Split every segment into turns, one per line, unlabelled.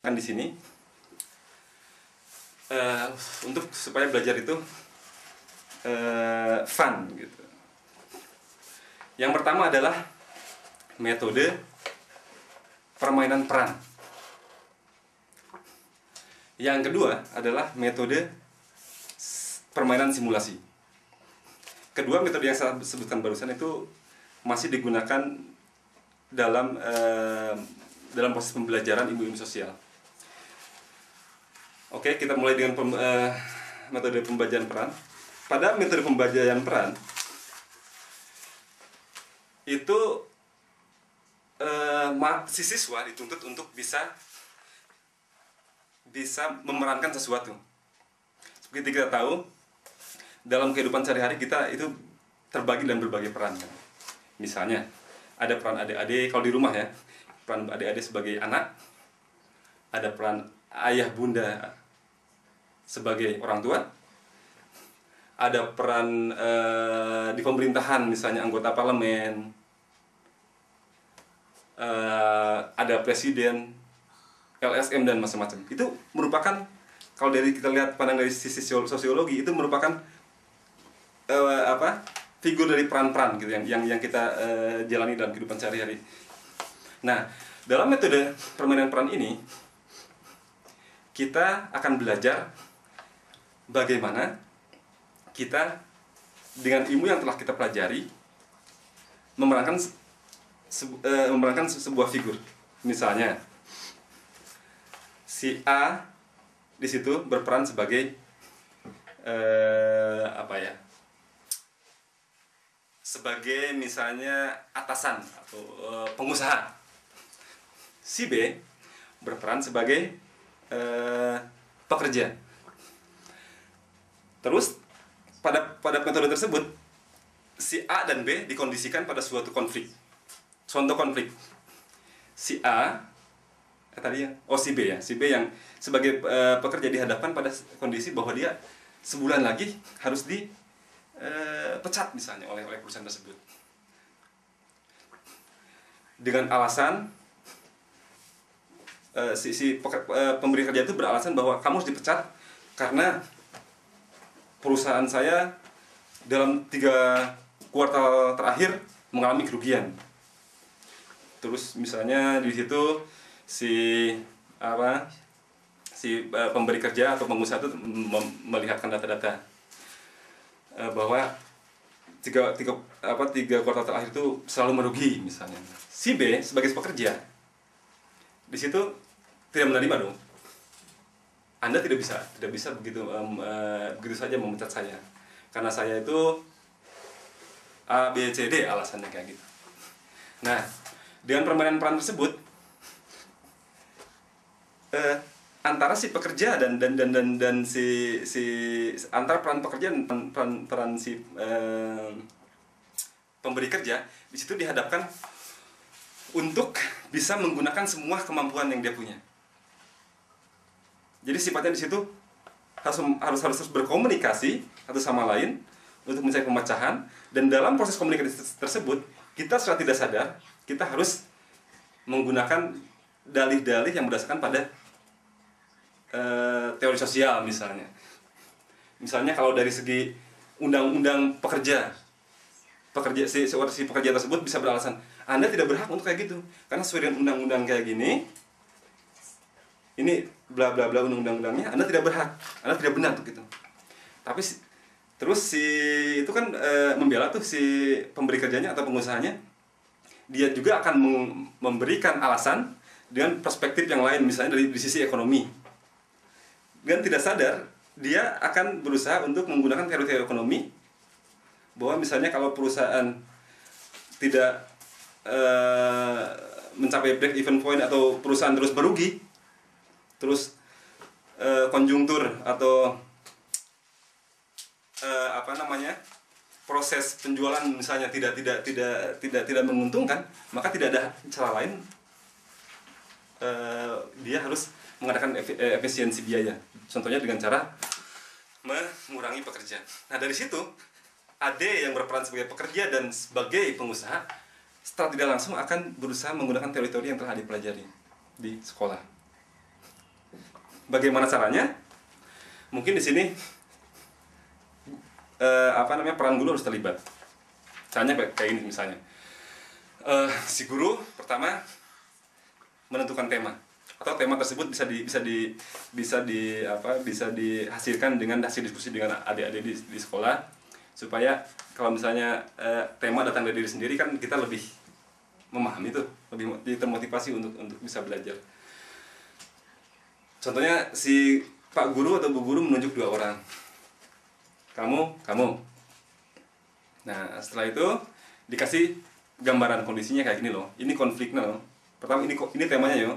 kan di sini untuk supaya belajar itu fun gitu. Yang pertama adalah metode permainan peran. Yang kedua adalah metode permainan simulasi. Kedua metode yang saya sebutkan barusan itu masih digunakan dalam proses pembelajaran ilmu sosial. Oke, kita mulai dengan metode pembelajaran peran. Pada metode pembelajaran peran itu si siswa dituntut untuk bisa memerankan sesuatu. Seperti kita tahu, dalam kehidupan sehari-hari kita itu terbagi dalam berbagai peran. Misalnya, ada peran adik-adik kalau di rumah ya, peran adik-adik sebagai anak, ada peran ayah bunda sebagai orang tua, ada peran di pemerintahan misalnya anggota parlemen, ada presiden, LSM dan macam-macam. Itu merupakan, kalau dari kita lihat pandang dari sisi sosiologi, itu merupakan figur dari peran-peran gitu yang kita jalani dalam kehidupan sehari-hari. Nah, dalam metode permainan peran ini kita akan belajar bagaimana kita dengan ilmu yang telah kita pelajari memerankan sebuah figur. Misalnya si A di situ berperan sebagai sebagai misalnya atasan atau pengusaha. Si B berperan sebagai pekerja. Terus pada metode tersebut si A dan B dikondisikan pada suatu konflik. Contoh konflik. Si A si B ya. Si B yang sebagai pekerja dihadapkan pada kondisi bahwa dia sebulan lagi harus dipecat misalnya oleh perusahaan tersebut. Dengan alasan pemberi kerja itu beralasan bahwa kamu harus dipecat karena perusahaan saya dalam 3 kuartal terakhir mengalami kerugian. Terus misalnya di situ si pemberi kerja atau pengusaha itu melihatkan data-data bahwa 3 kuartal terakhir itu selalu merugi misalnya. Si B sebagai pekerja di situ tidak menerima dong. Anda tidak bisa begitu saja memecat saya karena saya itu A, B, C, D alasannya kayak gitu. Nah, dengan permainan peran tersebut antara si pekerja dan si antara peran pekerja dan peran si pemberi kerja di situ dihadapkan untuk bisa menggunakan semua kemampuan yang dia punya. Jadi sifatnya di situ harus berkomunikasi satu sama lain untuk mencari pemecahan, dan dalam proses komunikasi tersebut kita secara tidak sadar kita harus menggunakan dalih-dalih yang berdasarkan pada teori sosial misalnya. Misalnya kalau dari segi undang-undang si pekerja tersebut bisa beralasan Anda tidak berhak untuk kayak gitu karena sesuai dengan undang-undang kayak gini, ini bla bla bla undang-undangnya, Anda tidak berhak, Anda tidak benar untuk itu. Tapi terus si itu kan membela tuh si pemberi kerjanya atau pengusahanya, dia juga akan memberikan alasan dengan perspektif yang lain, misalnya dari sisi ekonomi. Dan tidak sadar dia akan berusaha untuk menggunakan teori-teori ekonomi bahwa misalnya kalau perusahaan tidak mencapai break even point atau perusahaan terus merugi, terus konjungtur atau proses penjualan misalnya tidak menguntungkan, maka tidak ada cara lain, dia harus mengadakan efisiensi biaya. Contohnya dengan cara mengurangi pekerja. Nah, dari situ AD yang berperan sebagai pekerja dan sebagai pengusaha secara tidak langsung akan berusaha menggunakan teori-teori yang telah dipelajari di sekolah. Bagaimana caranya? Mungkin di sini peran guru harus terlibat. Caranya kayak ini misalnya. Si guru pertama menentukan tema, atau tema tersebut bisa dihasilkan dengan hasil diskusi dengan adik-adik di sekolah, supaya kalau misalnya tema datang dari diri sendiri kan kita lebih memahami itu, lebih termotivasi untuk bisa belajar. Contohnya si Pak Guru atau Bu Guru menunjuk 2 orang, kamu. Nah setelah itu dikasih gambaran kondisinya kayak gini loh, ini konfliknya loh. Pertama ini temanya yo,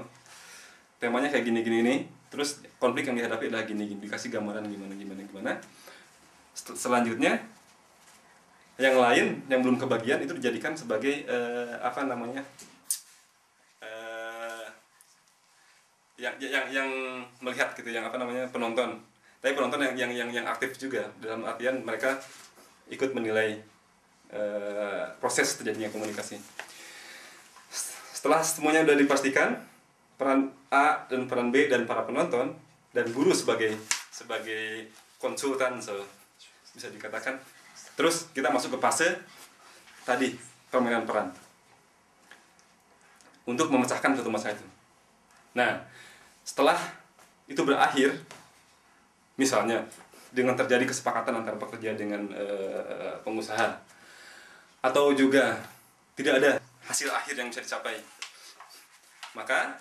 temanya kayak gini, terus konflik yang dihadapi adalah gini, dikasih gambaran gimana. Selanjutnya yang lain yang belum kebagian itu dijadikan sebagai yang melihat gitu, yang penonton. Tapi penonton yang aktif juga, dalam artian mereka ikut menilai proses terjadinya komunikasi. Setelah semuanya sudah dipastikan, peran A dan peran B dan para penonton dan guru sebagai konsultan bisa dikatakan. Terus kita masuk ke fase tadi, permainan peran untuk memecahkan suatu masalah itu. Nah, setelah itu berakhir, misalnya dengan terjadi kesepakatan antara pekerja dengan pengusaha, atau juga tidak ada hasil akhir yang bisa dicapai, maka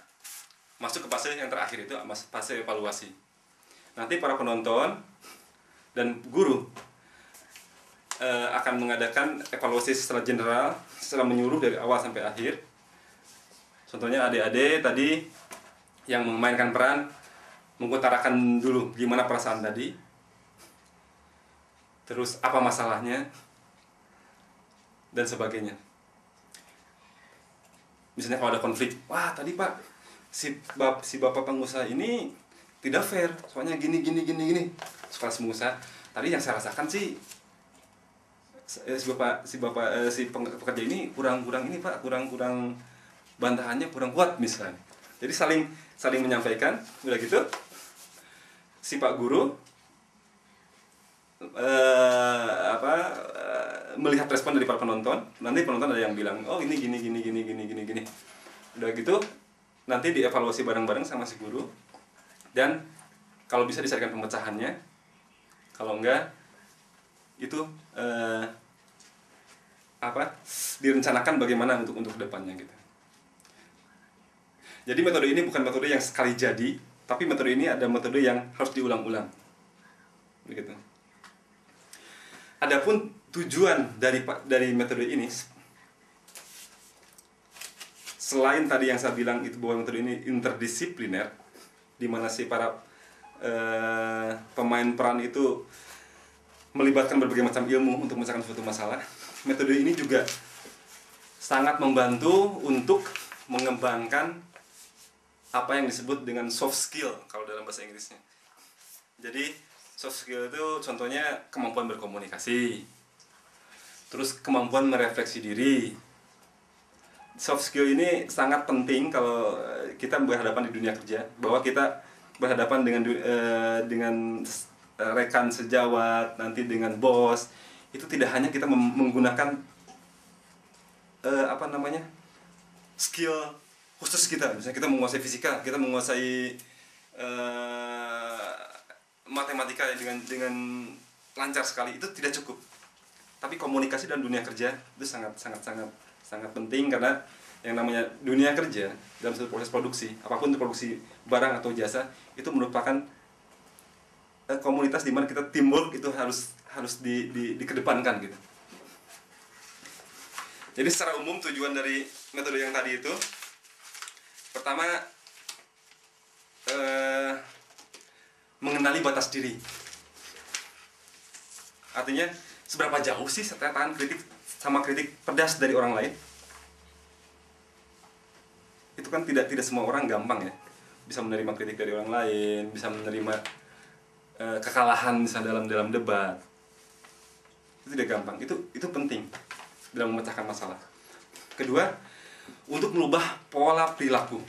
masuk ke fase yang terakhir, itu fase evaluasi. Nanti para penonton dan guru akan mengadakan evaluasi secara general, secara menyeluruh dari awal sampai akhir. Contohnya adik-adik tadi yang memainkan peran mengutarakan dulu gimana perasaan tadi, terus apa masalahnya, dan sebagainya. Misalnya kalau ada konflik, wah tadi Pak, si bapak pengusaha ini tidak fair, soalnya gini. Sekolah pengusaha, tadi yang saya rasakan sih si pekerja ini kurang ini Pak, kurang bantahannya kurang kuat misalnya. Jadi saling menyampaikan. Udah gitu si Pak Guru melihat respon dari para penonton. Nanti penonton ada yang bilang, oh ini gini. Udah gitu nanti dievaluasi bareng-bareng sama si guru, dan kalau bisa disarikan pemecahannya. Kalau enggak, itu direncanakan bagaimana untuk kedepannya gitu. Jadi metode ini bukan metode yang sekali jadi, tapi metode ini ada metode yang harus diulang-ulang begitu. Adapun tujuan dari metode ini, selain tadi yang saya bilang itu bahwa metode ini interdisipliner, di mana si para pemain peran itu melibatkan berbagai macam ilmu untuk memecahkan suatu masalah, metode ini juga sangat membantu untuk mengembangkan apa yang disebut dengan soft skill kalau dalam bahasa Inggrisnya. Jadi soft skill itu contohnya kemampuan berkomunikasi, terus kemampuan merefleksi diri. Soft skill ini sangat penting kalau kita berhadapan di dunia kerja, bahwa kita berhadapan dengan rekan sejawat, nanti dengan bos. Itu tidak hanya kita menggunakan skill khusus kita, misalnya kita menguasai fisika, kita menguasai matematika dengan lancar sekali, itu tidak cukup. Tapi komunikasi dan dunia kerja itu sangat penting, karena yang namanya dunia kerja dalam satu proses produksi, apapun itu produksi barang atau jasa, itu merupakan komunitas di mana kita teamwork itu harus dikedepankan gitu. Jadi secara umum tujuan dari metode yang tadi itu, pertama mengenali batas diri. Artinya seberapa jauh sih saya tahan kritik sama kritik pedas dari orang lain. Itu kan tidak semua orang gampang ya bisa menerima kritik dari orang lain, bisa menerima kekalahan misalnya dalam debat. Itu tidak gampang. Itu penting dalam memecahkan masalah. Kedua, untuk merubah pola perilaku.